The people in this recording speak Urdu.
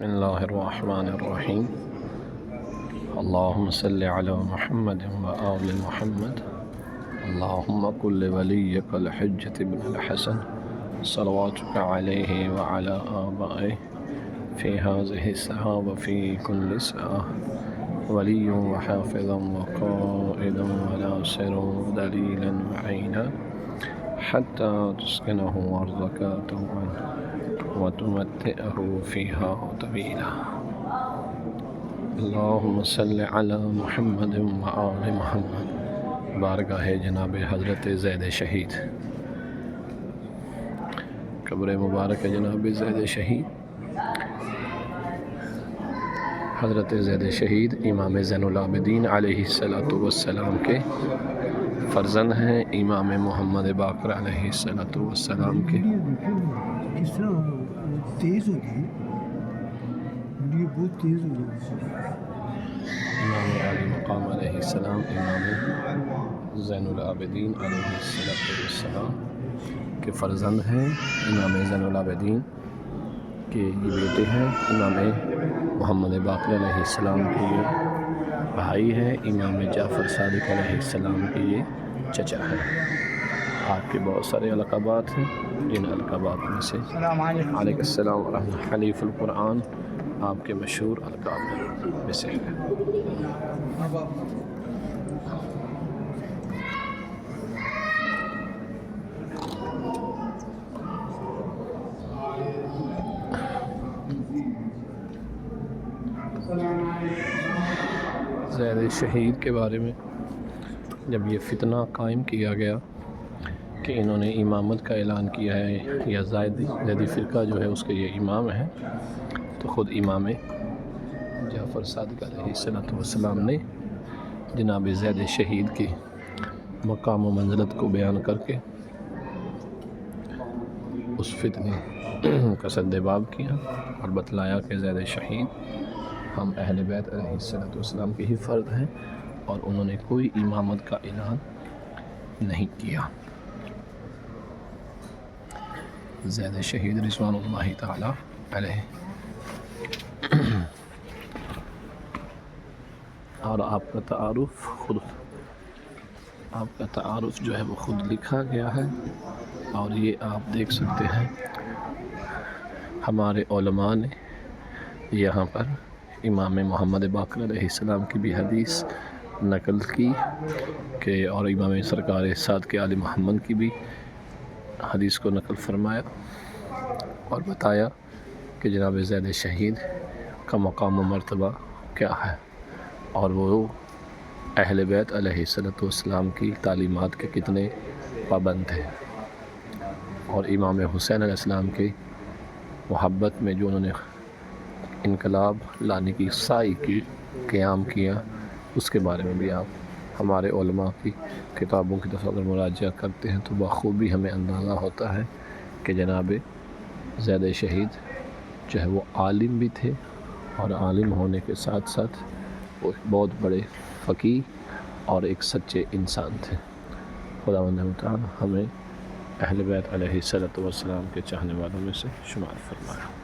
بسم الله الرحمن الرحيم. اللهم صل على محمد وآل محمد. اللهم كن لوليك الحجة بن الحسن صلواتك عليه وعلى آبائه في هذه الساعة وفي كل ساعة ولي وحافظا وقائدا وناصرا ودليلا وعينا حتى تسكنه أرضك طوعا وتمتئه فيها طويلا. اللهم صل على محمد وآل محمد. بارگاہ جناب حضرت زید شہید، قبر مبارک جناب زید شہید، حضرت زید شہید امام زین العابدین علیہ السلام کے فرزند ہیں، امام محمد باقر علیہ السلام کے۔ کس طرح تیز ہو گئی، ویڈیو بہت تیز ہو گئی۔ امام علی مقام علیہ السلام، امام زین العابدین علیہ السلام کے فرزند ہیں، امام زین العابدین کے یہ بیٹے ہیں، امام محمد باقر علیہ السلام کے یہ بھائی ہیں، امام جعفر صادق علیہ السلام کے یہ چچا ہیں۔ آپ کے بہت سارے القابات ہیں، جن القابات میں سے علیہ السلام ورحمۃ حلیف القرآن آپ کے مشہور القاب میں سے ہے۔ زید شہید کے بارے میں جب یہ فتنہ قائم کیا گیا کہ انہوں نے امامت کا اعلان کیا ہے یا زیدی فرقہ جو ہے اس کے یہ امام ہیں، تو خود امام جعفر صادق علیہ السلام نے جناب زید شہید کی مقام و منزلت کو بیان کر کے اس فتنے کا سد باب کیا اور بتلایا کہ زید شہید ہم اہل بیت علیہ السلام کے ہی فرد ہیں اور انہوں نے کوئی امامت کا اعلان نہیں کیا۔ زید شہید رضوان اللہ تعالی علیہ، اور آپ کا تعارف جو ہے وہ خود لکھا گیا ہے، اور یہ آپ دیکھ سکتے ہیں ہمارے علماء نے یہاں پر امام محمد باقر علیہ السلام کی بھی حدیث نقل کی کہ اور امام سرکار سعد کے آل محمد کی بھی حدیث کو نقل فرمایا اور بتایا کہ جناب زید شہید کا مقام و مرتبہ کیا ہے، اور وہ اہل بیت علیہ السلام کی تعلیمات کے کتنے پابند ہیں، اور امام حسین علیہ السلام کی محبت میں جو انہوں نے انقلاب لانے کی سعی کی، قیام کیا، اس کے بارے میں بھی آپ ہمارے علماء کی کتابوں کی طرف اگر مراجعہ کرتے ہیں تو بخوبی ہمیں اندازہ ہوتا ہے کہ جناب زید شہید جو ہے وہ عالم بھی تھے، اور عالم ہونے کے ساتھ ساتھ وہ بہت بڑے فقیہ اور ایک سچے انسان تھے۔ خداوند تعالی ہمیں اہل بیت علیہ السلام کے چاہنے والوں میں سے شمار فرمایا۔